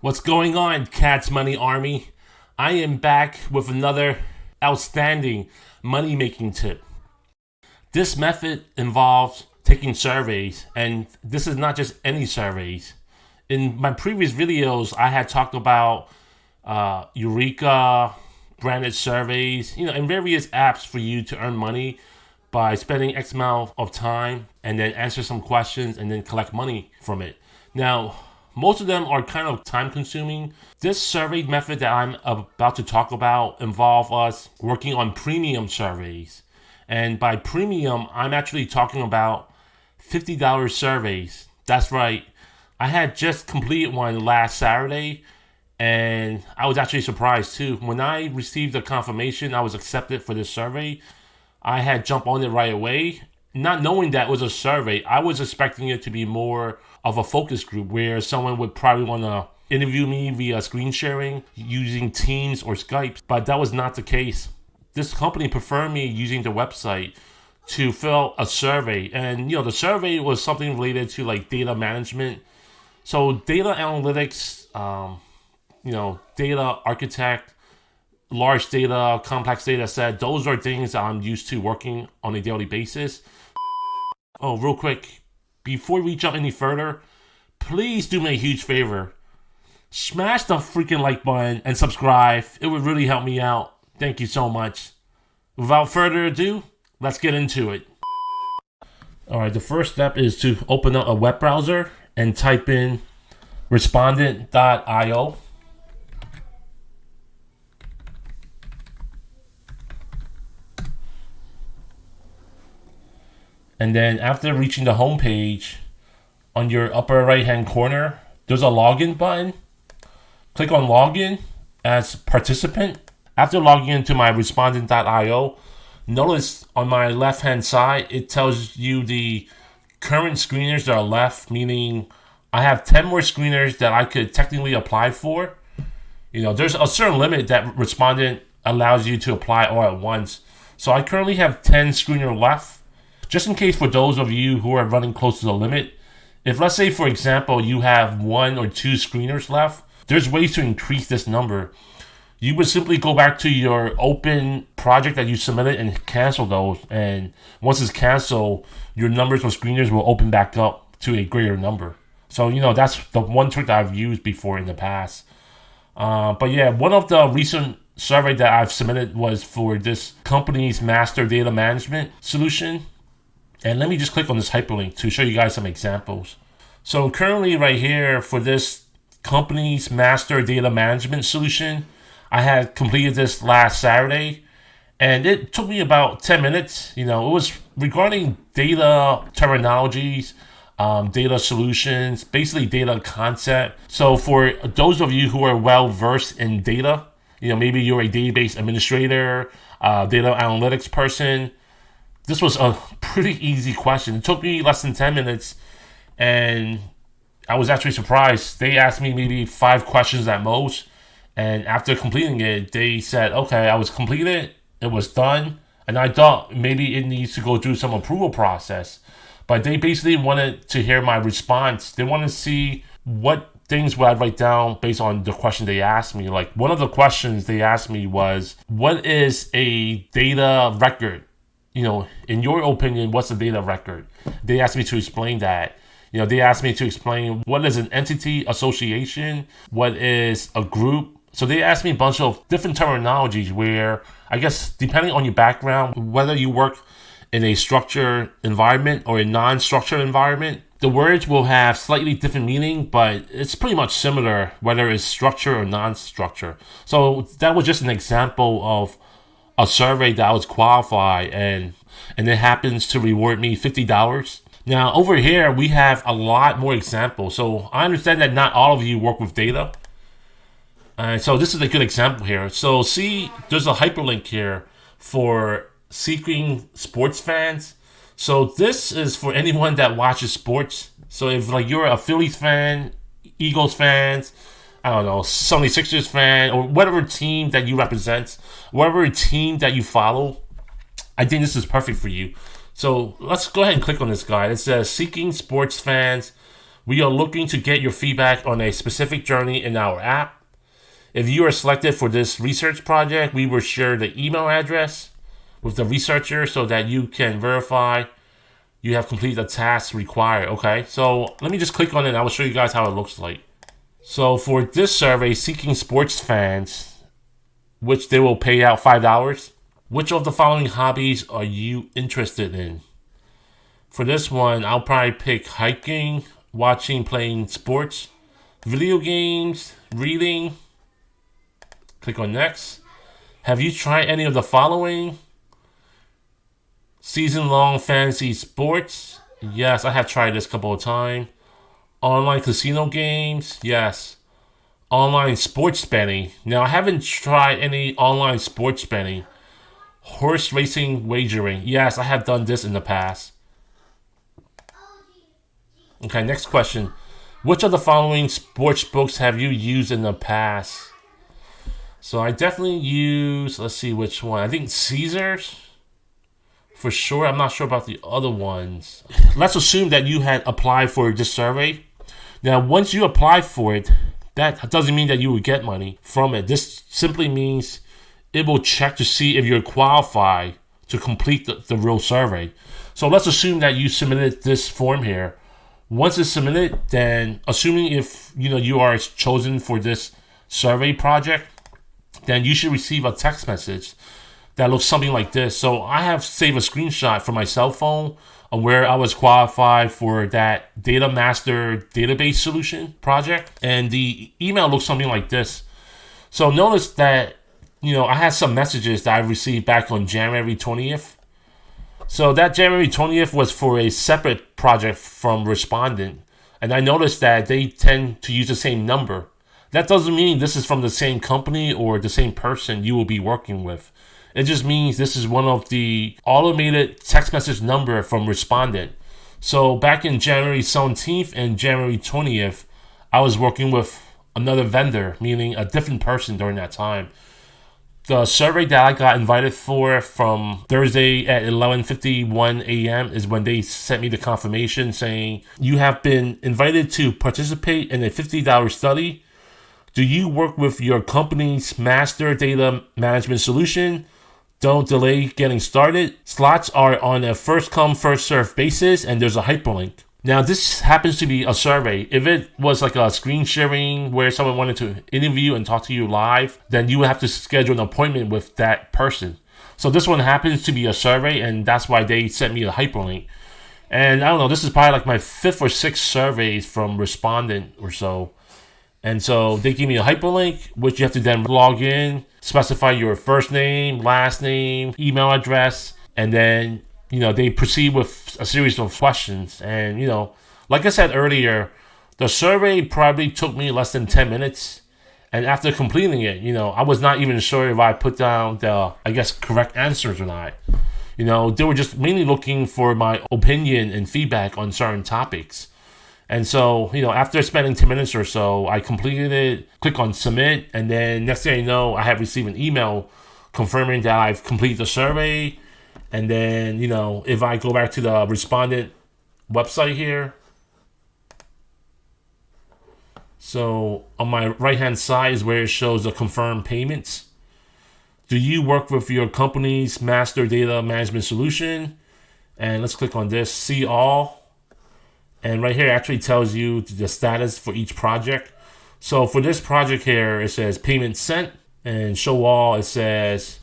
What's going on, Catzz Money Army? I am back with another outstanding money-making tip. This method involves taking surveys, and this is not just any surveys. In my previous videos, I had talked about Eureka, branded surveys, and various apps for you to earn money by spending X amount of time and then answer some questions and then collect money from it. Now, most of them are kind of time consuming. This survey method that I'm about to talk about involve us working on premium surveys. And by premium, I'm actually talking about $50 surveys. That's right. I had just completed one last Saturday, and I was actually surprised too. When I received the confirmation I was accepted for this survey, I had jumped on it right away. Not knowing that it was a survey, I was expecting it to be more of a focus group where someone would probably want to interview me via screen sharing using Teams or Skype, but that was not the case. This company preferred me using the website to fill a survey, and the survey was something related to like data management. So data analytics, data architect, large data, complex data set, those are things that I'm used to working on a daily basis. Oh, real quick, before we jump any further, please do me a huge favor. Smash the freaking like button and subscribe. It would really help me out. Thank you so much. Without further ado, let's get into it. Alright, the first step is to open up a web browser and type in respondent.io. And then after reaching the home page, on your upper right hand corner, there's a login button. Click on login as participant. After logging into my respondent.io, notice on my left hand side, it tells you the current screeners that are left, meaning I have 10 more screeners that I could technically apply for. There's a certain limit that Respondent allows you to apply all at once. So I currently have 10 screeners left. Just in case for those of you who are running close to the limit, if let's say, for example, you have 1 or 2 screeners left, there's ways to increase this number. You would simply go back to your open project that you submitted and cancel those. And once it's canceled, your numbers for screeners will open back up to a greater number. So, that's the one trick that I've used before in the past. But yeah, one of the recent survey that I've submitted was for this company's master data management solution. And let me just click on this hyperlink to show you guys some examples. So currently right here for this company's master data management solution, I had completed this last Saturday, and it took me about 10 minutes. It was regarding data terminologies, data solutions, basically data concept. So for those of you who are well versed in data, maybe you're a database administrator, data analytics person, this was a pretty easy question. It took me less than 10 minutes, and I was actually surprised. They asked me maybe 5 questions at most, and after completing it, they said, okay, I was completed, it was done, and I thought maybe it needs to go through some approval process. But they basically wanted to hear my response. They wanted to see what things would I write down based on the question they asked me. Like, one of the questions they asked me was, what is a data record? In your opinion, what's a data record? They asked me to explain that. They asked me to explain what is an entity association, what is a group. So they asked me a bunch of different terminologies where, I guess, depending on your background, whether you work in a structured environment or a non-structured environment, the words will have slightly different meaning, but it's pretty much similar whether it's structure or non-structure. So that was just an example of a survey that I was qualified, and it happens to reward me $50. Now over here we have a lot more examples. So I understand that not all of you work with data, and so this is a good example here. So see, there's a hyperlink here for seeking sports fans. So this is for anyone that watches sports. So if you're a Phillies fan, Eagles fans, I don't know, 76ers fan, or whatever team that you represent, whatever team that you follow, I think this is perfect for you. So let's go ahead and click on this guy. It says seeking sports fans We are looking to get your feedback on a specific journey in our app. If you are selected for this research project, we will share the email address with the researcher so that you can verify you have completed the task required. Okay, so let me just click on it and I will show you guys how it looks like. So for this survey, seeking sports fans, which they will pay out $5. Which of the following hobbies are you interested in? For this one, I'll probably pick hiking, watching, playing sports, video games, reading. Click on next. Have you tried any of the following? Season-long fantasy sports. Yes, I have tried this a couple of times. Online casino games. Yes. Online sports betting. Now, I haven't tried any online sports betting. Horse racing wagering. Yes, I have done this in the past. Okay, next question. Which of the following sports books have you used in the past? So I definitely use, let's see which one. I think Caesars for sure. I'm not sure about the other ones. Let's assume that you had applied for this survey. Now, once you apply for it, that doesn't mean that you will get money from it. This simply means it will check to see if you're qualified to complete the real survey. So let's assume that you submitted this form here. Once it's submitted, then assuming if you are chosen for this survey project, then you should receive a text message that looks something like this. So I have saved a screenshot from my cell phone on where I was qualified for that Data Master database solution project. And the email looks something like this. So notice that, I had some messages that I received back on January 20th. So that January 20th was for a separate project from Respondent. And I noticed that they tend to use the same number. That doesn't mean this is from the same company or the same person you will be working with. It just means this is one of the automated text message number from Respondent. So back in January 17th and January 20th, I was working with another vendor, meaning a different person during that time. The survey that I got invited for from Thursday at 11:51 a.m. is when they sent me the confirmation saying, you have been invited to participate in a $50 study. Do you work with your company's master data management solution? Don't delay getting started. Slots are on a first come, first served basis, and there's a hyperlink. Now, this happens to be a survey. If it was like a screen sharing where someone wanted to interview and talk to you live, then you would have to schedule an appointment with that person. So this one happens to be a survey, and that's why they sent me a hyperlink. And I don't know, this is probably like my 5th or 6th surveys from Respondent or so. And so they give me a hyperlink, which you have to then log in, specify your first name, last name, email address, and then, they proceed with a series of questions. And, like I said earlier, the survey probably took me less than 10 minutes. And after completing it, I was not even sure if I put down the, correct answers or not. They were just mainly looking for my opinion and feedback on certain topics. And so, after spending 10 minutes or so, I completed it, click on submit, and then next thing I know, I have received an email confirming that I've completed the survey. And then, if I go back to the Respondent website here, so on my right-hand side is where it shows the confirmed payments. Do you work with your company's master data management solution? And let's click on this, see all. And right here it actually tells you the status for each project. So for this project here, it says payment sent, and show all, it says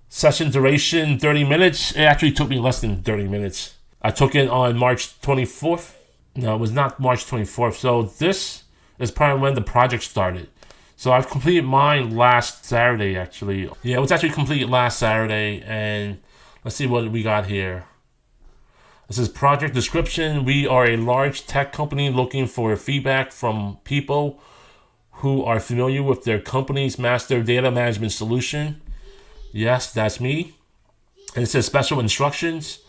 session duration 30 minutes. It actually took me less than 30 minutes. I took it on March 24th. No, it was not March 24th. So this is probably when the project started. So I've completed mine last Saturday, actually. Yeah, it was actually completed last Saturday. And let's see what we got here. This is project description. We are a large tech company looking for feedback from people who are familiar with their company's master data management solution. Yes, that's me. And it says special instructions.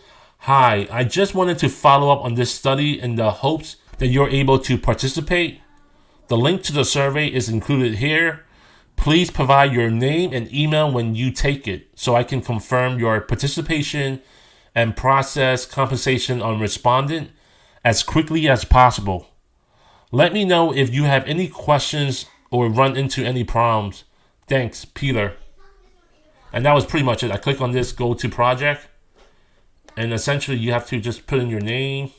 Hi, I just wanted to follow up on this study in the hopes that you're able to participate. The link to the survey is included here. Please provide your name and email when you take it so I can confirm your participation and process compensation on Respondent as quickly as possible. Let me know if you have any questions or run into any problems. Thanks, Peter. And that was pretty much it. I click on this go to project, and essentially you have to just put in your name,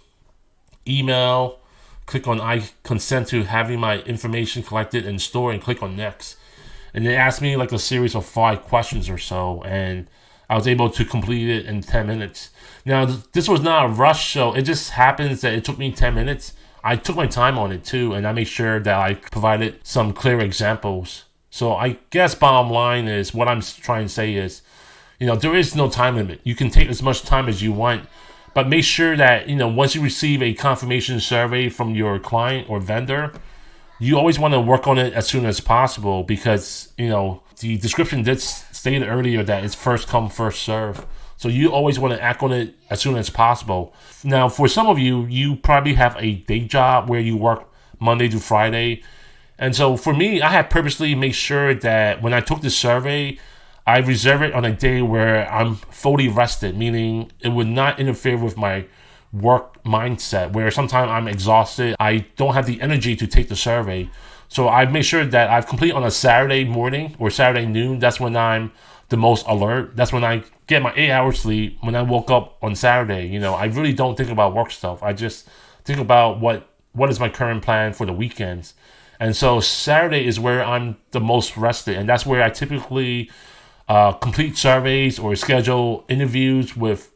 email, click on I consent to having my information collected and stored, and click on next. And they asked me like a series of 5 questions or so, and I was able to complete it in 10 minutes. Now, this was not a rush, so it just happens that it took me 10 minutes. I took my time on it too, and I made sure that I provided some clear examples. So I guess bottom line is, what I'm trying to say is, there is no time limit. You can take as much time as you want, but make sure that, once you receive a confirmation survey from your client or vendor, you always want to work on it as soon as possible, because, the description did state earlier that it's first come, first serve. So you always want to act on it as soon as possible. Now, for some of you, you probably have a day job where you work Monday to Friday. And so for me, I had purposely made sure that when I took the survey, I reserve it on a day where I'm fully rested, meaning it would not interfere with my work mindset, where sometimes I'm exhausted. I don't have the energy to take the survey. So I make sure that I've completed on a Saturday morning or Saturday noon. That's when I'm the most alert. That's when I get my 8 hours sleep. When I woke up on Saturday, I really don't think about work stuff. I just think about what is my current plan for the weekends. And so Saturday is where I'm the most rested, and that's where I typically complete surveys or schedule interviews with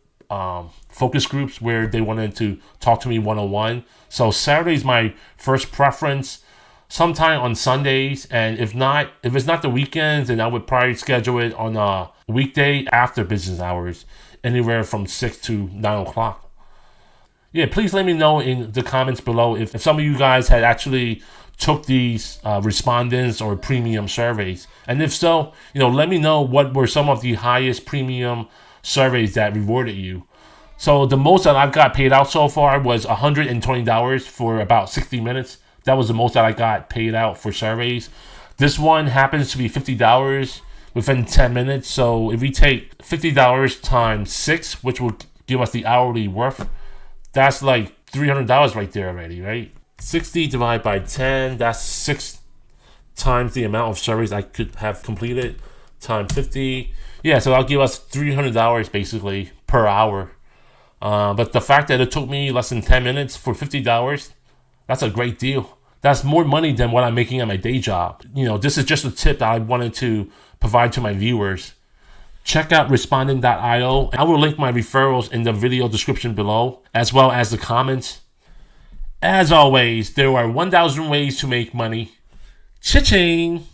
focus groups where they wanted to talk to me one-on-one. So Saturday is my first preference. Sometime on Sundays, and if it's not the weekends, then I would probably schedule it on a weekday after business hours, anywhere from 6 to 9 o'clock. Yeah, please let me know in the comments below if some of you guys had actually took these respondents or premium surveys. And if so, let me know what were some of the highest premium surveys that rewarded you. So the most that I've got paid out so far was $120 for about 60 minutes. That was the most that I got paid out for surveys. This one happens to be $50 within 10 minutes. So if we take $50 times 6, which will give us the hourly worth, that's like $300 right there already, right? 60 divided by 10, that's 6 times the amount of surveys I could have completed, times 50. Yeah, so that'll give us $300 basically per hour. But the fact that it took me less than 10 minutes for $50, that's a great deal. That's more money than what I'm making at my day job. This is just a tip that I wanted to provide to my viewers. Check out Respondent.io. I will link my referrals in the video description below, as well as the comments. As always, there are 1,000 ways to make money. Cha-ching!